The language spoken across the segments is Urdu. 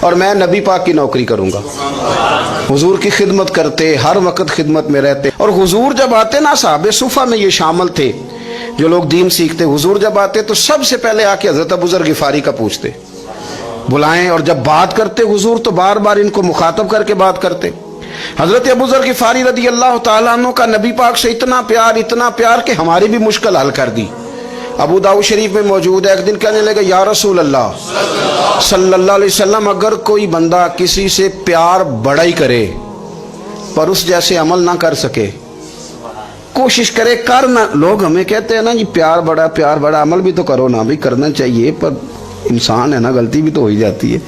اور میں نبی پاک کی نوکری کروں گا. حضور کی خدمت کرتے, ہر وقت خدمت میں رہتے. اور حضور جب آتے نا, صحابہ صفہ میں یہ شامل تھے جو لوگ دین سیکھتے, حضور جب آتے تو سب سے پہلے آ کے حضرت ابو ذر غفاری کا پوچھتے, بلائیں. اور جب بات کرتے حضور تو بار بار ان کو مخاطب کر کے بات کرتے. حضرت ابو ذر غفاری رضی اللہ تعالیٰ عنہ کا نبی پاک سے اتنا پیار کہ ہماری بھی مشکل حل کر دی. ابو داؤد شریف میں موجود ہے, ایک دن کہنے لگا یا رسول اللہ صلی اللہ علیہ وسلم, اگر کوئی بندہ کسی سے پیار بڑا ہی کرے پر اس جیسے عمل نہ کر سکے, کوشش کرے کرنا. لوگ ہمیں کہتے ہیں نا جی پیار بڑا, عمل بھی تو کرو نا, بھی کرنا چاہیے, پر انسان ہے نا, غلطی بھی تو ہو ہی جاتی ہے.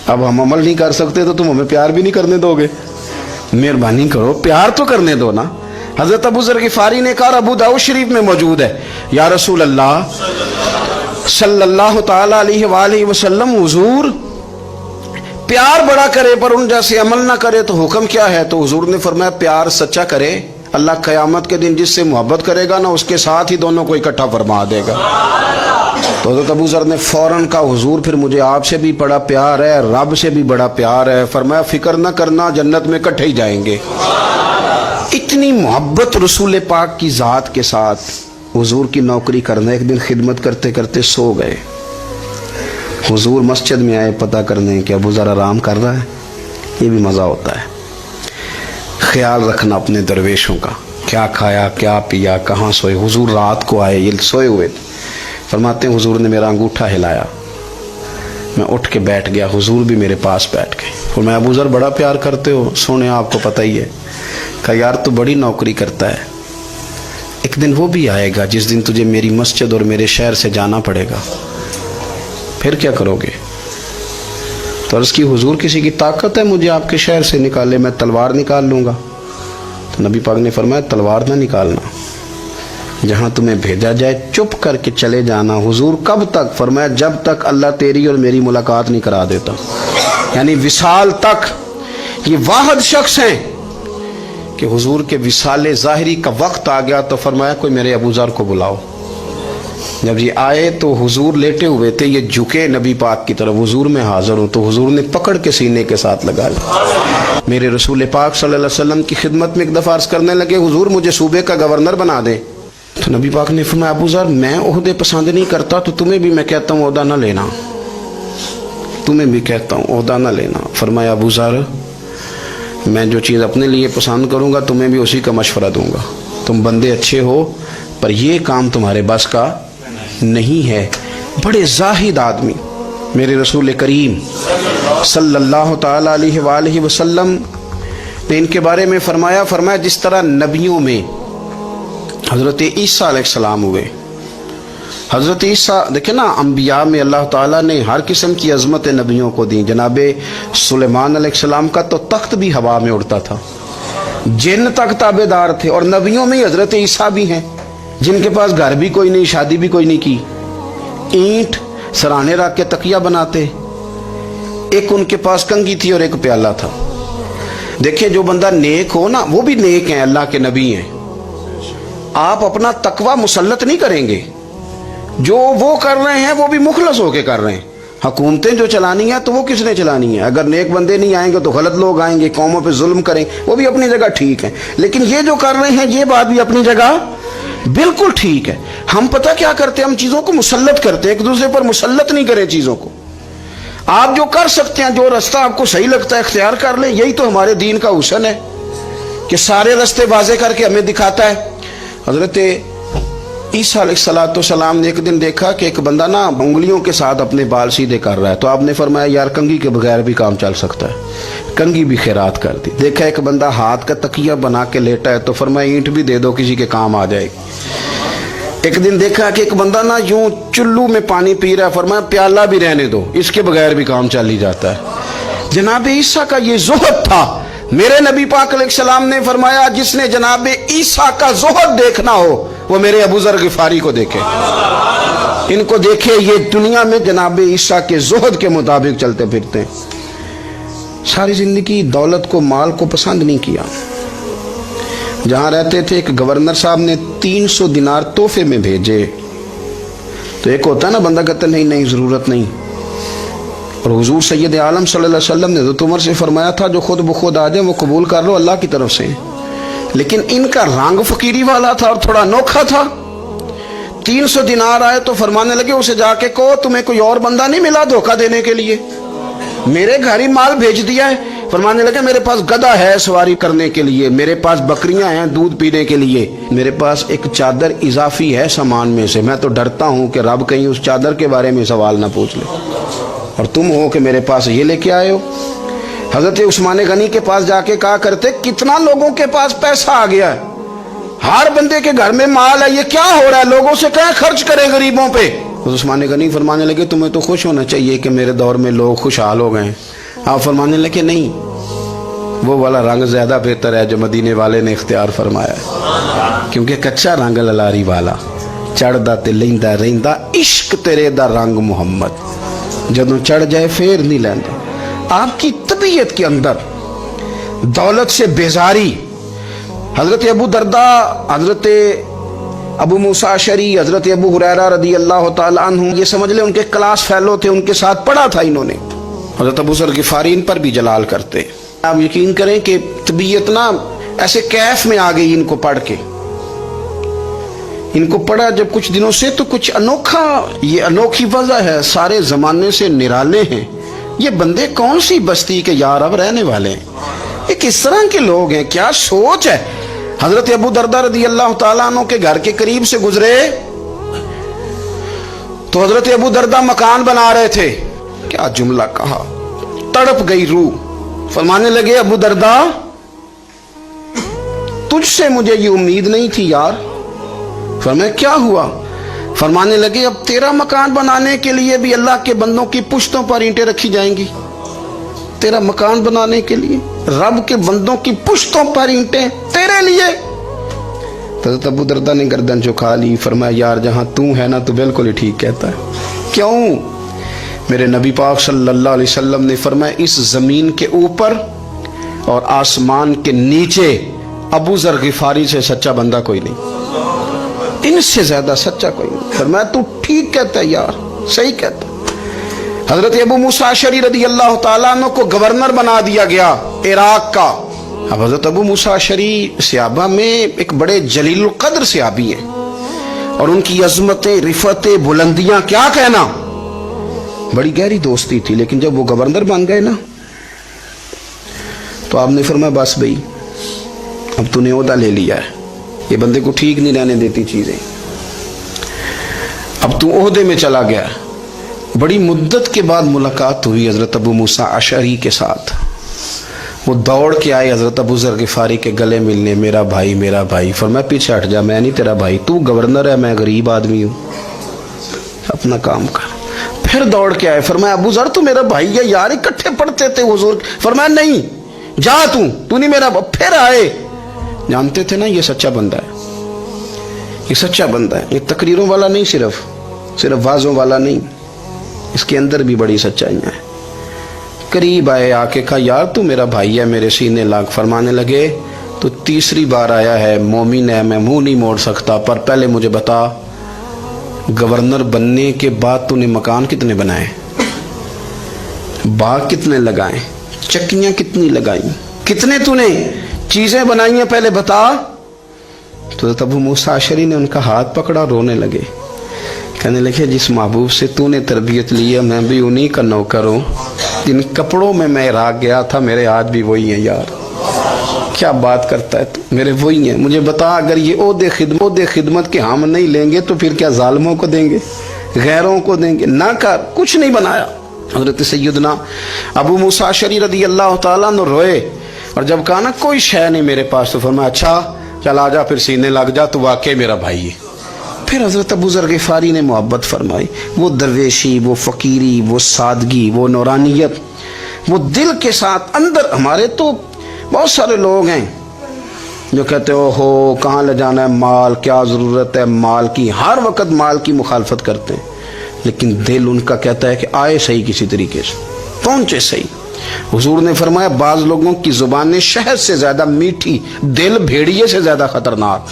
اب ہم عمل نہیں کر سکتے تو تم ہمیں پیار بھی نہیں کرنے دو گے, مہربانی کرو پیار تو کرنے دو نا. حضرت ابو ذر غفاری نے کہا, ابو داؤد شریف میں موجود ہے, یا رسول اللہ صلی اللہ تعالی علیہ وآلہ وسلم, حضور پیار بڑا کرے پر ان جیسے عمل نہ کرے تو حکم کیا ہے؟ تو حضور نے فرمایا پیار سچا کرے, اللہ قیامت کے دن جس سے محبت کرے گا نا اس کے ساتھ ہی دونوں کو اکٹھا فرما دے گا. تو حضرت ابو ذر نے فوراً کہا, حضور پھر مجھے آپ سے بھی بڑا پیار ہے, رب سے بھی بڑا پیار ہے. فرمایا فکر نہ کرنا, جنت میں اکٹھے ہی جائیں گے. اتنی محبت رسول پاک کی ذات کے ساتھ. حضور کی نوکری کرنا. ایک دن خدمت کرتے کرتے سو گئے. حضور مسجد میں آئے پتہ کرنے کہ ابو ذر آرام کر رہا ہے. یہ بھی مزہ ہوتا ہے, خیال رکھنا اپنے درویشوں کا, کیا کھایا کیا پیا کہاں سوئے. حضور رات کو آئے, یہ سوئے ہوئے تھے. فرماتے ہیں حضور نے میرا انگوٹھا ہلایا, میں اٹھ کے بیٹھ گیا, حضور بھی میرے پاس بیٹھ گئے. اور میں ابو ذر بڑا پیار کرتے ہو, سونے آپ کو پتہ ہی ہے. کہا یار تو بڑی نوکری کرتا ہے, ایک دن وہ بھی آئے گا جس دن تجھے میری مسجد اور میرے شہر سے جانا پڑے گا, پھر کیا کرو گے؟ تو عرض کی حضور کسی کی طاقت ہے مجھے آپ کے شہر سے نکالے؟ میں تلوار نکال لوں گا. تو نبی پاک نے فرمایا تلوار نہ نکالنا, جہاں تمہیں بھیجا جائے چپ کر کے چلے جانا. حضور کب تک؟ فرمایا جب تک اللہ تیری اور میری ملاقات نہیں کرا دیتا, یعنی وصال تک. یہ واحد شخص ہیں کہ حضور کے وصال ظاہری کا وقت آ گیا تو فرمایا کوئی میرے ابو ذر کو بلاؤ. جب یہ آئے تو حضور لیٹے ہوئے تھے, یہ جھکے نبی پاک کی طرف, حضور میں حاضر ہوں. تو حضور نے پکڑ کے سینے کے ساتھ لگا لیا. میرے رسول پاک صلی اللہ علیہ وسلم کی خدمت میں ایک دفعہ عرض کرنے لگے, حضور مجھے صوبے کا گورنر بنا دیں. تو نبی پاک نے فرمایا ابو ذر میں عہدے پسند نہیں کرتا, تو تمہیں بھی میں کہتا ہوں عہدہ نہ لینا, تمہیں بھی کہتا ہوں عہدہ نہ لینا. فرمایا ابو ذر میں جو چیز اپنے لیے پسند کروں گا تمہیں بھی اسی کا مشورہ دوں گا. تم بندے اچھے ہو پر یہ کام تمہارے بس کا نہیں ہے. بڑے زاہد آدمی میرے رسول کریم صلی اللہ تعالی علیہ وآلہ وسلم نے ان کے بارے میں فرمایا جس طرح نبیوں میں حضرت عیسیٰ علیہ السلام ہوئے. حضرت عیسیٰ دیکھیں نا, انبیاء میں اللہ تعالیٰ نے ہر قسم کی عظمت نبیوں کو دی. جناب سلیمان علیہ السلام کا تو تخت بھی ہوا میں اڑتا تھا, جن تک تابع دار تھے. اور نبیوں میں حضرت عیسیٰ بھی ہیں جن کے پاس گھر بھی کوئی نہیں, شادی بھی کوئی نہیں کی, اینٹ سرانے رکھ کے تکیہ بناتے. ایک ان کے پاس کنگھی تھی اور ایک پیالہ تھا. دیکھیں جو بندہ نیک ہو نا وہ بھی نیک ہیں, اللہ کے نبی ہیں. آپ اپنا تقوی مسلط نہیں کریں گے, جو وہ کر رہے ہیں وہ بھی مخلص ہو کے کر رہے ہیں. حکومتیں جو چلانی ہیں تو وہ کس نے چلانی ہے؟ اگر نیک بندے نہیں آئیں گے تو غلط لوگ آئیں گے, قوموں پہ ظلم کریں, وہ بھی اپنی جگہ ٹھیک ہے. لیکن یہ جو کر رہے ہیں یہ بات بھی اپنی جگہ بالکل ٹھیک ہے. ہم پتہ کیا کرتے ہیں, ہم چیزوں کو مسلط کرتے ہیں, ایک دوسرے پر مسلط نہیں کریں چیزوں کو. آپ جو کر سکتے ہیں, جو رستہ آپ کو صحیح لگتا ہے اختیار کر لیں. یہی تو ہمارے دین کا حسن ہے کہ سارے رستے واضح کر کے ہمیں دکھاتا ہے. حضرت عیسیٰ علیہ السلام نے ایک دن دیکھا کہ ایک بندہ نا انگلیوں کے ساتھ اپنے بال سیدھے کر رہا ہے. تو آپ نے فرمایا یار کنگھی کے بغیر بھی کام چل سکتا ہے, کنگھی بھی خیرات کر دی. دیکھا ایک بندہ ہاتھ کا تکیہ بنا کے لیٹا ہے, تو فرمایا اینٹ بھی دے دو, کسی کے کام آ جائے گی. ایک دن دیکھا کہ ایک بندہ نا یوں چلو میں پانی پی رہا ہے, فرمایا پیالہ بھی رہنے دو, اس کے بغیر بھی کام چل ہی جاتا ہے. جناب عیسیٰ کا یہ زہد تھا. میرے نبی پاک علیہ السلام نے فرمایا جس نے جناب عیسیٰ کا زہد دیکھنا ہو وہ میرے ابو ذر غفاری کو دیکھے, ان کو دیکھے. یہ دنیا میں جناب عیسیٰ کے زہد کے مطابق چلتے پھرتے ہیں. ساری زندگی دولت کو, مال کو پسند نہیں کیا. جہاں رہتے تھے ایک گورنر صاحب نے 300 دینار تحفے میں بھیجے. تو ایک ہوتا ہے نا بندہ کہتا ہے نہیں نہیں ضرورت نہیں. اور حضور سید عالم صلی اللہ علیہ وسلم نے حضرت عمر سے فرمایا تھا جو خود بخود آ جائیں وہ قبول کر لو اللہ کی طرف سے. لیکن ان کا رنگ فقیری والا تھا اور تھوڑا انوکھا تھا. 300 دینار آئے تو فرمانے لگے اسے جا کے کہو تمہیں کوئی اور بندہ نہیں ملا دھوکہ دینے کے لیے, میرے گھر ہی مال بھیج دیا ہے. فرمانے لگے میرے پاس گدھا ہے سواری کرنے کے لیے, میرے پاس بکریاں ہیں دودھ پینے کے لیے, میرے پاس ایک چادر اضافی ہے سامان میں سے, میں تو ڈرتا ہوں کہ رب کہیں اس چادر کے بارے میں سوال نہ پوچھ لے, اور تم ہو کہ میرے پاس یہ لے کے آئے ہو. حضرت عثمان غنی کے پاس جا کے کہا کرتے کتنا لوگوں کے پاس پیسہ آ گیا ہے, ہر بندے کے گھر میں مال ہے, یہ کیا ہو رہا ہے, لوگوں سے کہیں خرچ کریں غریبوں پہ. عثمان غنی فرمانے لگے تمہیں تو خوش ہونا چاہیے کہ میرے دور میں لوگ خوشحال ہو گئے. آپ فرمانے لگے نہیں, وہ والا رنگ زیادہ بہتر ہے جو مدینے والے نے اختیار فرمایا ہے, کیونکہ کچا رنگ للاری والا چڑھدا تے لیندا رہندا عشق تیرے دا رنگ محمد, جدوں چڑھ جائے پھر نہیں لیندا. آپ کی طبیعت کے اندر دولت سے بیزاری. حضرت ابو دردہ, حضرت ابو موسیٰ اشعری, حضرت ابو ہریرہ رضی اللہ تعالی عنہ, یہ سمجھ لیں ان کے کلاس فیلو تھے, ان کے ساتھ پڑھا تھا انہوں نے. حضرت ابو ذر غفاری ان پر بھی جلال کرتے. آپ یقین کریں کہ طبیعت نا ایسے کیف میں آ گئی ان کو پڑھ کے. ان کو پڑھا جب کچھ دنوں سے تو کچھ انوکھا, یہ انوکھی وجہ ہے, سارے زمانے سے نرالے ہیں. یہ بندے کون سی بستی کے یار اب رہنے والے ہیں, یہ کس طرح کے لوگ ہیں, کیا سوچ ہے. حضرت ابو دردہ رضی اللہ تعالیٰ عنہ کے گھر کے قریب سے گزرے تو حضرت ابو دردہ مکان بنا رہے تھے. کیا جملہ کہا, تڑپ گئی روح. فرمانے لگے ابو دردہ تجھ سے مجھے یہ امید نہیں تھی یار. فرمایا کیا ہوا؟ فرمانے لگے اب تیرا مکان بنانے کے لیے بھی اللہ کے بندوں کی پشتوں پر اینٹیں رکھی جائیں گی. تیرا مکان بنانے کے لیے رب کے بندوں کی پشتوں پر اینٹیں تیرے لیے. حضرت ابو دردہ نے گردن جھکا لی. فرمایا یار جہاں تو ہے نا تو بالکل ہی ٹھیک کہتا ہے. کیوں؟ میرے نبی پاک صلی اللہ علیہ وسلم نے فرمایا اس زمین کے اوپر اور آسمان کے نیچے ابو ذر غفاری سے سچا بندہ کوئی نہیں, ان سے زیادہ سچا کوئی نہیں. فرمایا تو ٹھیک کہتا ہے یار, صحیح کہتا. حضرت ابو موسیٰ اشعری رضی اللہ تعالیٰ عنہ کو گورنر بنا دیا گیا عراق کا. اب حضرت ابو موسیٰ اشعری صحابہ میں ایک بڑے جلیل القدر صحابی ہیں, اور ان کی عظمتیں, رفعتیں, بلندیاں کیا کہنا, بڑی گہری دوستی تھی. لیکن جب وہ گورنر بن گئے نا تو آپ نے فرمایا بس بھائی اب تو نے عہدہ لے لیا ہے, یہ بندے کو ٹھیک نہیں رہنے دیتی چیزیں, اب تو عہدے میں چلا گیا. بڑی مدت کے بعد ملاقات ہوئی حضرت ابو موسیٰ اشعری کے ساتھ. وہ دوڑ کے آئے حضرت ابو ذر غفاری کے گلے ملنے, میرا بھائی میرا بھائی. فرمایا پیچھے ہٹ جا, میں نہیں تیرا بھائی, تو گورنر ہے, میں غریب آدمی ہوں, اپنا کام کر. پھر دوڑ کے آئے. فرمایا ابو ذر تو میرا بھائی ہے یار, اکٹھے پڑھتے تھے حضور. فرمایا نہیں جا, تو نہیں میرا. پھر آئے. جانتے تھے نا یہ سچا بندہ ہے, یہ سچا بندہ ہے, یہ تقریروں والا نہیں, صرف وعظوں والا نہیں, اس کے اندر بھی بڑی سچائیاں ہیں. قریب آئے, آ کے کہا یار تو میرا بھائی ہے, میرے سینے لاگ. فرمانے لگے تو تیسری بار آیا ہے, مومن ہے, میں منہ نہیں موڑ سکتا, پر پہلے مجھے بتا گورنر بننے کے بعد تو نے مکان کتنے بنائے, باغ کتنے لگائے, چکیاں کتنی لگائیں, کتنے تو نے چیزیں بنائی ہیں, پہلے بتا. تو ابو موسیٰ اشعری نے ان کا ہاتھ پکڑا, رونے لگے. کہنے لگے جس محبوب سے تو نے تربیت لی ہے میں بھی انہی کا نوکر ہوں, جن کپڑوں میں میں عراق گیا تھا میرے آج بھی وہی ہیں یار. کیا بات کرتا ہے تو, میرے وہی ہیں. مجھے بتا اگر یہ عہدے خدمت کے ہم نہیں لیں گے تو پھر کیا ظالموں کو دیں گے, غیروں کو دیں گے؟ نہ کر, کچھ نہیں بنایا. حضرت سیدنا ابو موسیٰ اشعری رضی اللہ تعالیٰ عنہ روئے, اور جب کہا نا کوئی شے نہیں میرے پاس, تو فرمایا اچھا چل آ جا, پھر سینے لگ جا, تو واقعی میرا بھائی ہے. پھر حضرت ابو ذر غفاری نے محبت فرمائی. وہ درویشی, وہ فقیری, وہ سادگی, وہ نورانیت, وہ دل کے ساتھ اندر. ہمارے تو بہت سارے لوگ ہیں جو کہتے ہو کہاں لے جانا ہے مال, کیا ضرورت ہے مال کی, ہر وقت مال کی مخالفت کرتے ہیں, لیکن دل ان کا کہتا ہے کہ آئے صحیح, کسی طریقے سے پہنچے صحیح. حضور نے فرمایا بعض لوگوں کی زبانیں شہد سے زیادہ میٹھی, دل بھیڑیے سے زیادہ خطرناک.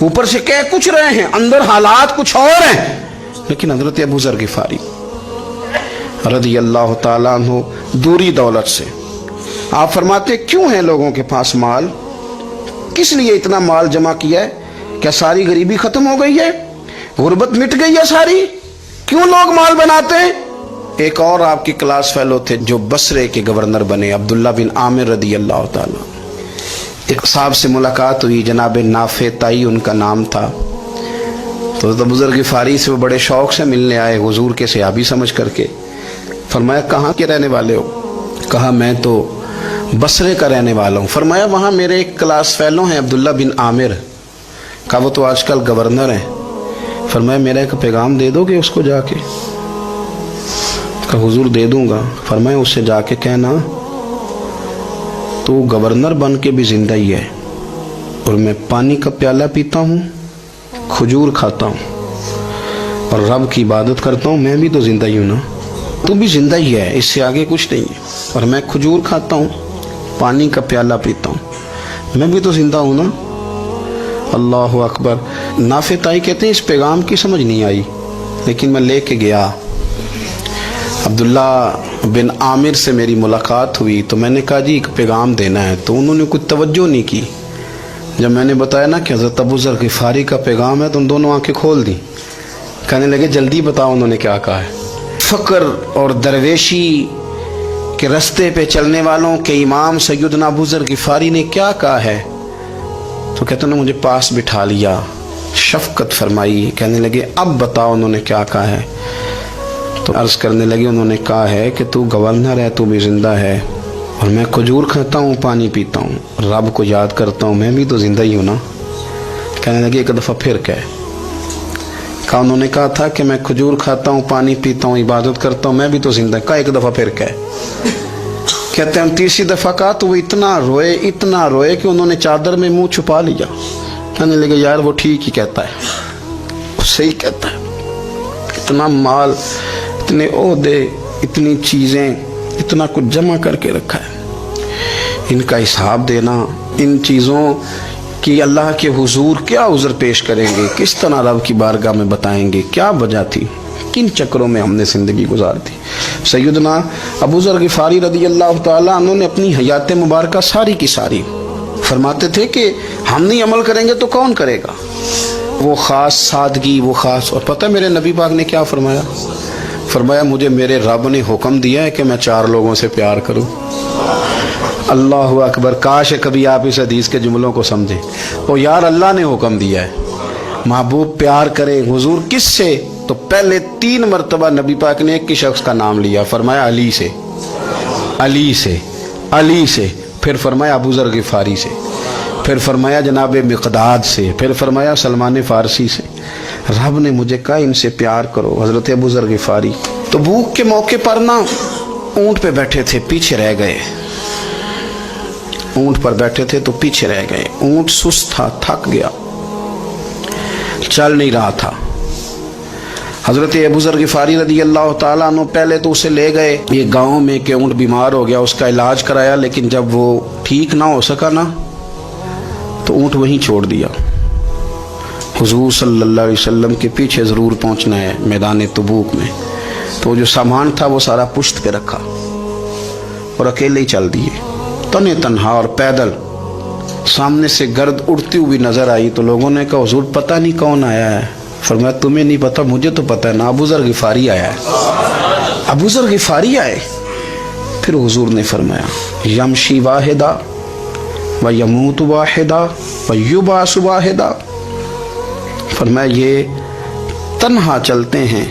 اوپر سے کہہ کچھ رہے ہیں، اندر حالات کچھ اور ہیں. لیکن حضرت ابو ذر غفاری رضی اللہ تعالیٰ عنہ دوری دولت سے، آپ فرماتے کیوں ہے لوگوں کے پاس مال؟ کس لیے اتنا مال جمع کیا ہے؟ کیا ساری غریبی ختم ہو گئی ہے؟ غربت مٹ گئی ہے ساری؟ کیوں لوگ مال بناتے ہیں؟ ایک اور آپ کی کلاس فیلو تھے جو بصرے کے گورنر بنے، عبداللہ بن عامر رضی اللہ تعالیٰ. ایک صاحب سے ملاقات ہوئی، جناب نافع تائی ان کا نام تھا. تو بزرگ غفاری سے وہ بڑے شوق سے ملنے آئے، حضور کے صحابی سمجھ کر کے. فرمایا کہاں کے رہنے والے ہو؟ کہا میں تو بصرے کا رہنے والا ہوں. فرمایا وہاں میرے ایک کلاس فیلو ہیں عبداللہ بن عامر. کہا وہ تو آج کل گورنر ہیں. فرمایا میرا ایک پیغام دے دو گے اس کو جا کے؟ کہا حضور دے دوں گا. فرمایا اس سے جا کے کہنا تو گورنر بن کے بھی زندہ ہی ہے، اور میں پانی کا پیالہ پیتا ہوں، کھجور کھاتا ہوں اور رب کی عبادت کرتا ہوں. میں بھی تو زندہ ہی ہوں نا، تو بھی زندہ ہی ہے، اس سے آگے کچھ نہیں ہے. اور میں کھجور کھاتا ہوں، پانی کا پیالہ پیتا ہوں، میں بھی تو زندہ ہوں نا. اللہ اکبر. نافع تائی کہتے ہیں اس پیغام کی سمجھ نہیں آئی، لیکن میں لے کے گیا. عبداللہ بن عامر سے میری ملاقات ہوئی تو میں نے کہا جی ایک پیغام دینا ہے. تو انہوں نے کچھ توجہ نہیں کی. جب میں نے بتایا نا کہ حضرت ابو ذر غفاری کا پیغام ہے تو ان دونوں آنکھیں کھول دی. کہنے لگے جلدی بتاؤ انہوں نے کیا کہا ہے. فقر اور درویشی کے رستے پہ چلنے والوں کے امام سیدنا ابو ذر غفاری نے کیا کہا ہے؟ تو کہتے ہیں مجھے پاس بٹھا لیا، شفقت فرمائی. کہنے لگے اب بتاؤ انہوں نے کیا کہا ہے. تو عرض کرنے لگے انہوں نے کہا ہے کہ تو گورنر ہے، تو بھی زندہ ہے، اور میں کھجور کھاتا ہوں، پانی پیتا ہوں، رب کو یاد کرتا ہوں، میں بھی تو زندہ ہی ہوں نا. کہنے لگے ایک دفعہ پھر کہا انہوں نے کہا تھا کہ میں کھجور کھاتا ہوں، پانی پیتا ہوں، عبادت کرتا ہوں، میں بھی تو زندہ. کہا ایک دفعہ پھر کہتے ہیں تیسری دفعہ کہا تو وہ اتنا روئے کہ انہوں نے چادر میں منہ چھپا لیا. کہنے لگے یار وہ ٹھیک ہی کہتا ہے، وہ صحیح کہتا ہے. اتنا مال، اتنے عہدے، اتنی چیزیں، اتنا کچھ جمع کر کے رکھا ہے، ان کا حساب دینا، ان چیزوں کی اللہ کے حضور کیا عذر پیش کریں گے، کس طرح رب کی بارگاہ میں بتائیں گے کیا وجہ تھی، کن چکروں میں ہم نے زندگی گزار دی. سیدنا ابو ذر غفاری رضی اللہ تعالیٰ عنہ نے اپنی حیات مبارکہ ساری کی ساری فرماتے تھے کہ ہم نہیں عمل کریں گے تو کون کرے گا. وہ خاص سادگی، وہ خاص. اور پتہ میرے نبی پاک نے کیا فرمایا؟ فرمایا مجھے میرے رب نے حکم دیا ہے کہ میں 4 لوگوں سے پیار کروں. اللہ اکبر. کاش کبھی آپ اس حدیث کے جملوں کو سمجھیں. او یار اللہ نے حکم دیا ہے محبوب پیار کرے. حضور کس سے؟ تو پہلے 3 مرتبہ نبی پاک نے ایک ہی شخص کا نام لیا. فرمایا علی سے، علی سے، علی سے. پھر فرمایا ابو ذر غفاری سے، پھر فرمایا جناب مقداد سے، پھر فرمایا سلمان فارسی سے. رب نے مجھے کہا ان سے پیار کرو. حضرت ابو ذر غفاری تو بھوک کے موقع پر نا اونٹ پہ بیٹھے تھے، پیچھے رہ گئے. اونٹ پر بیٹھے تھے تو پیچھے رہ گئے. اونٹ سست تھا، تھک گیا، چل نہیں رہا تھا. حضرت ابو ذر غفاری رضی اللہ تعالیٰ عنہ پہلے تو اسے لے گئے یہ گاؤں میں کہ اونٹ بیمار ہو گیا، اس کا علاج کرایا. لیکن جب وہ ٹھیک نہ ہو سکا نا تو اونٹ وہیں چھوڑ دیا. حضور صلی اللہ علیہ وسلم کے پیچھے ضرور پہنچنا ہے میدان تبوک میں. تو جو سامان تھا وہ سارا پشت پہ رکھا اور اکیلے ہی چل دیے، تنے تنہا اور پیدل. سامنے سے گرد اڑتی ہوئی نظر آئی تو لوگوں نے کہا حضور پتہ نہیں کون آیا ہے. فرمایا تمہیں نہیں پتا، مجھے تو پتا ہے نا، ابو ذر غفاری آیا ہے، ابو ذر غفاری آئے. پھر حضور نے فرمایا یمشی واحدہ و یموت واحدہ و یبعث واحدہ. فرمایا یہ تنہا چلتے ہیں،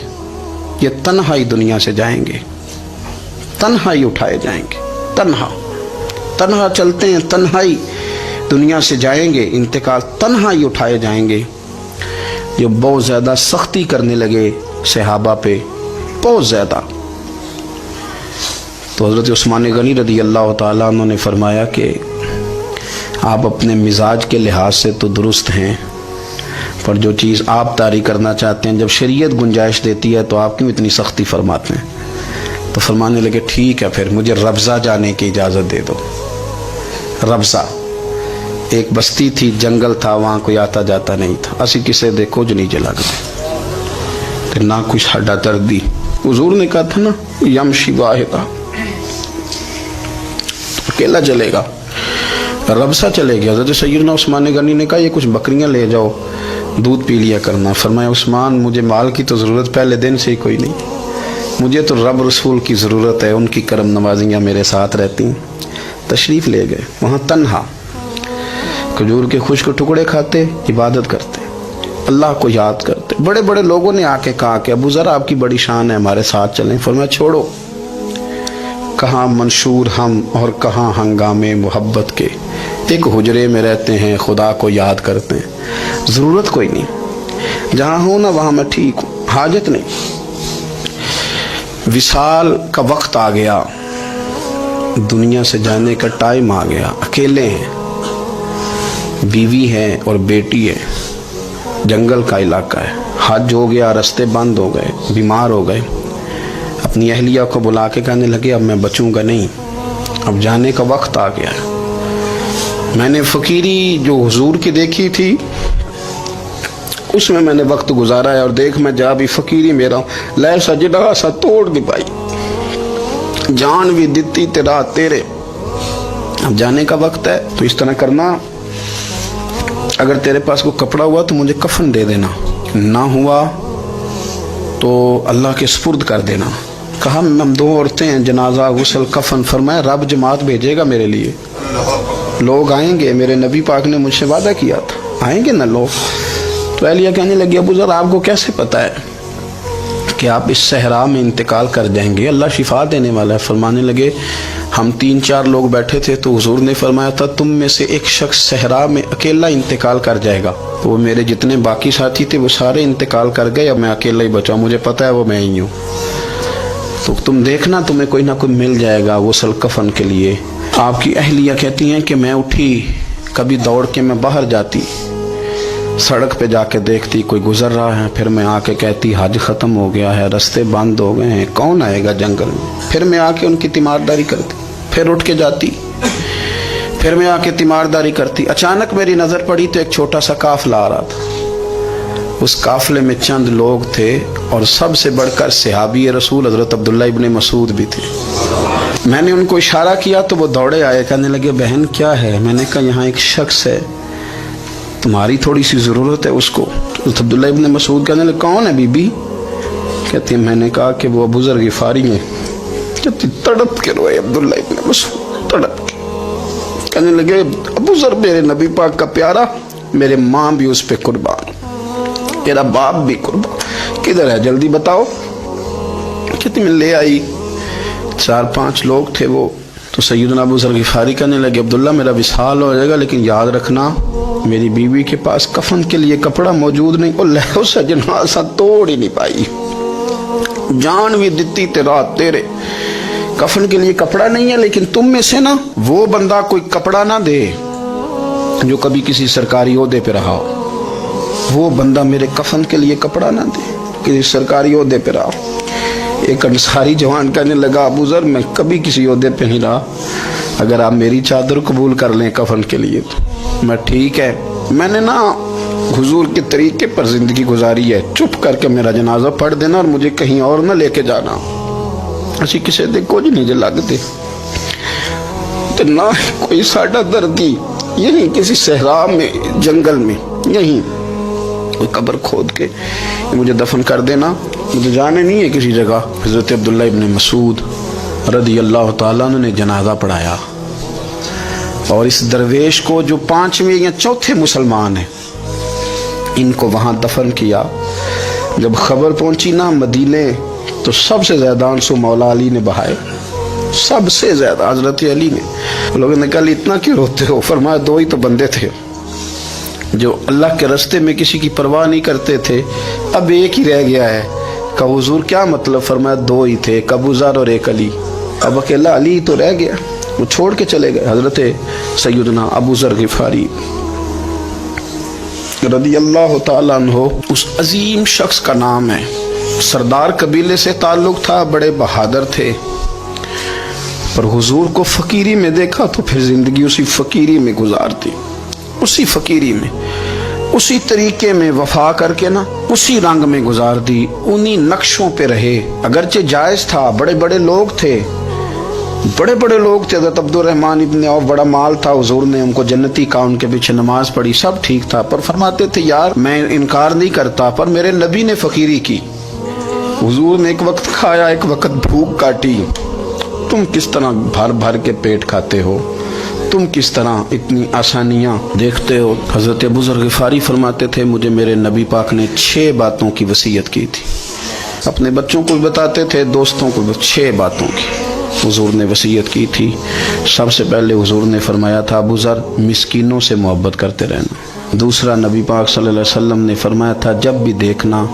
یہ تنہا ہی دنیا سے جائیں گے، تنہا ہی اٹھائے جائیں گے. تنہا چلتے ہیں، تنہا ہی دنیا سے جائیں گے، انتقال تنہا ہی اٹھائے جائیں گے. یہ بہت زیادہ سختی کرنے لگے صحابہ پہ، بہت زیادہ. تو حضرت عثمان غنی رضی اللہ تعالیٰ عنہ نے فرمایا کہ آپ اپنے مزاج کے لحاظ سے تو درست ہیں، پر جو چیز آپ طاری کرنا چاہتے ہیں جب شریعت گنجائش دیتی ہے تو آپ کیوں اتنی سختی فرماتے ہیں؟ تو فرمانے لگے ٹھیک ہے پھر مجھے ربضہ جانے کی اجازت دے دو. ربضہ ایک بستی تھی, جنگل تھا, وہاں کوئی آتا جاتا نہیں تھا. اسی کسے دے کچھ نہیں جے لگتے تے نہ کوئی ساڈا دردی. حضور نے کہا تھا نا یمشی واحدہ, اکیلا چلے گا, رب سا چلے گیا. حضرت سیدنا عثمان غنی نے کہا یہ کچھ بکریاں لے جاؤ, دودھ پی لیا کرنا. فرمایا عثمان مجھے مال کی تو ضرورت پہلے دن سے ہی کوئی نہیں, مجھے تو رب رسول کی ضرورت ہے, ان کی کرم نوازیاں میرے ساتھ رہتی. تشریف لے گئے, وہاں تنہا کھجور کے خشک ٹکڑے کھاتے, عبادت کرتے, اللہ کو یاد کرتے. بڑے بڑے لوگوں نے آ کے کہا کہ ابو ذر آپ کی بڑی شان ہے, ہمارے ساتھ چلیں. فرمایا چھوڑو, کہاں منشور ہم اور کہاں ہنگامے محبت کے, ایک حجرے میں رہتے ہیں خدا کو یاد کرتے ہیں. ضرورت کوئی نہیں, جہاں ہوں نا وہاں میں ٹھیک ہوں, حاجت نہیں. وصال کا وقت آ گیا, دنیا سے جانے کا ٹائم آ گیا. اکیلے ہیں, بیوی ہے اور بیٹی ہے, جنگل کا علاقہ ہے, حج ہو گیا, رستے بند ہو گئے, بیمار ہو گئے. اپنی اہلیہ کو بلا کے کہنے لگے اب میں بچوں گا نہیں, اب جانے کا وقت آ گیا ہے. میں نے فقیری جو حضور کی دیکھی تھی اس میں نے وقت گزارا ہے, اور دیکھ میں جا بھی فقیری میرا ہوں. لے سجدہ سا توڑ دی پائی, جان بھی دیتی تیرا تیرے. اب جانے کا وقت ہے تو اس طرح کرنا, اگر تیرے پاس کوئی کپڑا ہوا تو مجھے کفن دے دینا, نہ ہوا تو اللہ کے سپرد کر دینا. کہا ہم 2 عورتیں ہیں, جنازہ غسل کفن. فرمایا رب جماعت بھیجے گا میرے لیے, لوگ آئیں گے, میرے نبی پاک نے مجھ سے وعدہ کیا تھا آئیں گے نا لوگ. تو اہلیہ کہنے لگی ابو ذر آپ کو کیسے پتا ہے کہ آپ اس صحرا میں انتقال کر جائیں گے, اللہ شفا دینے والا ہے. فرمانے لگے ہم 3-4 لوگ بیٹھے تھے تو حضور نے فرمایا تھا تم میں سے ایک شخص صحرا میں اکیلا انتقال کر جائے گا. تو وہ میرے جتنے باقی ساتھی تھے وہ سارے انتقال کر گئے, اب میں اکیلا ہی بچا, مجھے پتا ہے وہ میں ہی ہوں. تو تم دیکھنا تمہیں کوئی نہ کوئی مل جائے گا غسل کفن کے لیے. آپ کی اہلیہ کہتی ہیں کہ میں اٹھی, کبھی دوڑ کے میں باہر جاتی, سڑک پہ جا کے دیکھتی کوئی گزر رہا ہے, پھر میں آ کے کہتی حج ختم ہو گیا ہے, رستے بند ہو گئے ہیں, کون آئے گا جنگل میں. پھر میں آ کے ان کی تیمارداری کرتی, پھر اٹھ کے جاتی, پھر میں آ کے تیمارداری کرتی. اچانک میری نظر پڑی تو ایک چھوٹا سا قافلہ آ رہا تھا. اس قافلے میں چند لوگ تھے اور سب سے بڑھ کر صحابی رسول حضرت عبداللہ ابن مسعود بھی تھے. میں نے ان کو اشارہ کیا تو وہ دوڑے آئے, کہنے لگے بہن کیا ہے. میں نے کہا یہاں ایک شخص ہے, تمہاری تھوڑی سی ضرورت ہے اس کو. حضرت عبداللہ ابن مسعود کہنے لگے کون ہے بی بی. کہتی میں نے کہا کہ وہ ابو ذر غفاری ہیں. کہتی تڑپ کے روئے عبداللہ ابن مسعود, تڑپ کے کہنے لگے ابو ذر میرے نبی پاک کا پیارا, میرے ماں بھی اس پہ قربان, میرا باپ بھی قربان, کدھر ہے جلدی بتاؤ. کہتی میں لے آئی, 4-5 لوگ تھے وہ. تو سیدنا ابو ذر غفاری کہنے لگے عبداللہ میرا وصال ہو جائے گا, لیکن یاد رکھنا میری بیوی کے پاس کفن کے لیے کپڑا موجود نہیں. اور لہو سے جنازہ توڑ ہی نہیں پائی, جان بھی دیتی تیرا تیرے, کفن کے لیے کپڑا نہیں ہے. لیکن تم میں سے نا وہ بندہ کوئی کپڑا نہ دے جو کبھی کسی سرکاری عہدے پہ رہا ہو, وہ بندہ میرے کفن کے لیے کپڑا نہ دے کسی سرکاری عہدے پہ رہا. ایک انصاری جوان کہنے لگا ابو ذر میں کبھی کسی عہدے پہ نہیں رہا, اگر آپ میری چادر قبول کر لیں کفن کے لیے تو میں ٹھیک ہے. میں نے نا حضور کے طریقے پر زندگی گزاری ہے, چپ کر کے میرا جنازہ پڑھ دینا اور مجھے کہیں اور نہ لے کے جانا. اسی کسی دے کچھ نہیں لگتے نہ کوئی ساڈا دردی, یہیں کسی صحرا میں جنگل میں یہیں کوئی قبر کھود کے مجھے دفن کر دینا, مجھے جانے نہیں ہے کسی جگہ. حضرت عبداللہ ابن مسعود رضی اللہ تعالیٰ عنہ نے جنازہ پڑھایا, اور اس درویش کو جو 5ویں یا 4تھے مسلمان ہیں ان کو وہاں دفن کیا. جب خبر پہنچی نا مدینے تو سب سے زیادہ آنسو مولا علی نے بہائے, سب سے زیادہ حضرت علی نے. لوگوں نے کہا اتنا کیوں روتے ہو. فرمایا 2 ہی تو بندے تھے جو اللہ کے راستے میں کسی کی پرواہ نہیں کرتے تھے, اب ایک ہی رہ گیا ہے. کہ حضور کیا مطلب. فرمایا 2 ہی تھے, ایک ابو ذر اور ایک علی, اب اکیلا علی تو رہ گیا, وہ چھوڑ کے چلے گئے. حضرت سیدنا ابو ذر غفاری رضی اللہ تعالیٰ عنہ اس عظیم شخص کا نام ہے. سردار قبیلے سے تعلق تھا, بڑے بہادر تھے, پر حضور کو فقیری میں دیکھا تو پھر زندگی اسی فقیری میں گزارتی. اسی فقیری میں اسی طریقے میں وفا کر کے نا اسی رنگ میں گزار دی، انہی نقشوں پہ رہے۔ اگرچہ جائز تھا، بڑے بڑے لوگ تھے، حضرت عبد الرحمن ابن عوف بڑا مال تھا، حضور نے ان کو جنتی کہا، ان کے پیچھے نماز پڑھی، سب ٹھیک تھا، پر فرماتے تھے یار میں انکار نہیں کرتا، پر میرے نبی نے فقیری کی، حضور نے ایک وقت کھایا ایک وقت بھوک کاٹی، تم کس طرح بھر بھر کے پیٹ کھاتے ہو، تم کس طرح اتنی آسانیاں دیکھتے ہو۔ حضرت ابو ذر غفاری فرماتے تھے مجھے میرے نبی پاک نے 6 باتوں کی وصیت کی تھی، اپنے بچوں کو بھی بتاتے تھے، دوستوں کو بھی، 6 باتوں کی حضور نے وصیت کی تھی۔ سب سے پہلے حضور نے فرمایا تھا ابو ذر مسکینوں سے محبت کرتے رہنا۔ دوسرا نبی پاک صلی اللہ علیہ وسلم نے فرمایا تھا جب بھی دیکھنا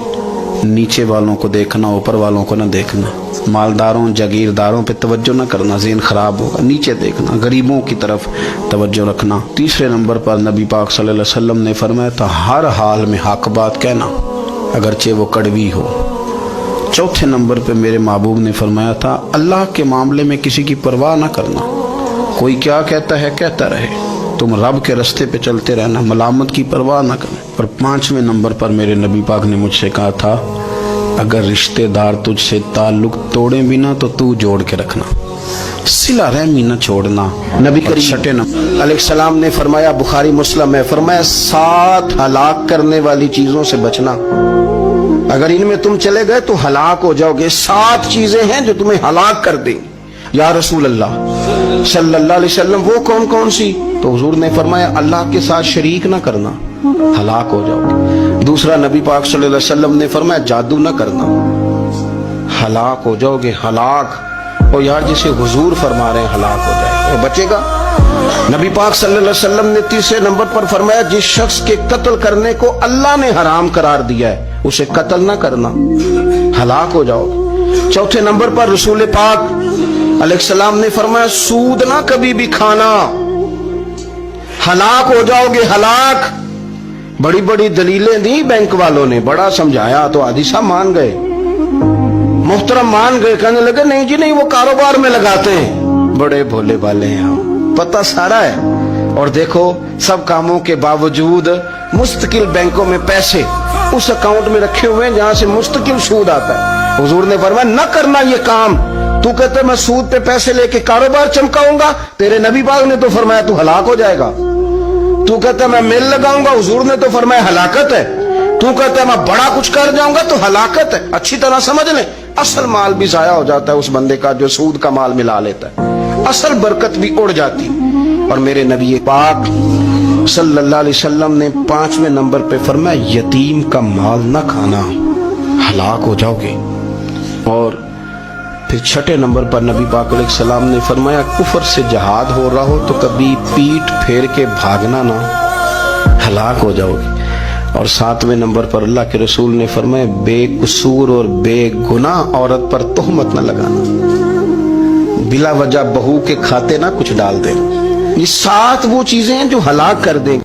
نیچے والوں کو دیکھنا، اوپر والوں کو نہ دیکھنا، مالداروں جاگیرداروں پہ توجہ نہ کرنا، ذہن خراب ہوگا، نیچے دیکھنا، غریبوں کی طرف توجہ رکھنا۔ تیسرے نمبر پر نبی پاک صلی اللہ علیہ وسلم نے فرمایا تھا ہر حال میں حق بات کہنا اگرچہ وہ کڑوی ہو۔ چوتھے نمبر پہ میرے محبوب نے فرمایا تھا اللہ کے معاملے میں کسی کی پرواہ نہ کرنا، کوئی کیا کہتا ہے کہتا رہے، تم رب کے رستے پہ چلتے رہنا، ملامت کی پرواہ نہ کرنا۔ اور 5ویں نمبر پر میرے نبی پاک نے مجھ سے کہا تھا اگر رشتہ دار تجھ سے تعلق توڑیں بھی نہ تو تو جوڑ کے رکھنا، صلہ رحمی نہ چھوڑنا۔ نبی کریم 6 نمبر علیہ السلام نے فرمایا، بخاری مسلم میں فرمایا 7 ہلاک کرنے والی چیزوں سے بچنا، اگر ان میں تم چلے گئے تو ہلاک ہو جاؤ گے۔ 7 چیزیں ہیں جو تمہیں ہلاک کر دیں۔ یا رسول اللہ صلی اللہ علیہ وسلم وہ کون کون سی؟ تو حضور نے فرمایا اللہ کے ساتھ شریک نہ کرنا، ہلاک ہو جاؤ گے۔ دوسرا نبی پاک صلی اللہ علیہ وسلم نے فرمایا جادو نہ کرنا، ہلاک ہو جاؤ گے، ہلاک۔ اور یار جسے حضور فرما رہے ہیں ہلاک ہو جائے وہ بچے گا۔ نبی پاک صلی اللہ علیہ وسلم نے تیسرے نمبر پر فرمایا جس شخص کے قتل کرنے کو اللہ نے حرام قرار دیا ہے اسے قتل نہ کرنا، ہلاک ہو جاؤ گے۔ چوتھے نمبر پر رسول پاک علیہ السلام نے فرمایا سود نہ کبھی بھی کھانا، ہلاک ہو جاؤ گے، ہلاک۔ بڑی بڑی دلیلیں دی بینک والوں نے، بڑا سمجھایا تو حاجی صاحب مان گئے، محترم مان گئے، کہنے لگے نہیں جی نہیں وہ کاروبار میں لگاتے ہیں، بڑے بھولے والے ہیں ہم، پتہ سارا ہے۔ اور دیکھو سب کاموں کے باوجود مستقل بینکوں میں پیسے اس اکاؤنٹ میں رکھے ہوئے ہیں جہاں سے مستقل سود آتا ہے۔ حضور نے فرمایا نہ کرنا یہ کام۔ تو کہتے میں سود پہ پیسے لے کے کاروبار چمکاؤں گا، تیرے نبی پاک نے تو فرمایا تو ہلاک ہو جائے گا۔ تو کہتا میں میل لگاؤں گا، حضور نے تو فرمایا ہلاکت ہے۔ تو کہتا میں بڑا کچھ کر جاؤں گا تو ہلاکت ہے۔ اچھی طرح سمجھ لیں اصل مال بھی ضائع ہو جاتا ہے اس بندے کا جو سود کا مال ملا لیتا ہے، اصل برکت بھی اڑ جاتی۔ اور میرے نبی پاک صلی اللہ علیہ وسلم نے 5ویں نمبر پہ فرمایا یتیم کا مال نہ کھانا، ہلاک ہو جاؤ گے۔ اور پھر 6 نمبر پر نبی پاک علیہ السلام نے فرمایا کفر سے جہاد ہو رہا ہو تو کبھی پیٹ پھیر کے بھاگنا نہ، ہلاک ہو جاؤ گے۔ اور 7ویں نمبر پر اللہ کے رسول نے فرمایا بے قصور اور بے گناہ عورت پر تہمت نہ لگانا، بلا وجہ بہو کے کھاتے نہ کچھ ڈال دیں۔ یہ 7 وہ چیزیں ہیں جو ہلاک کر دیں۔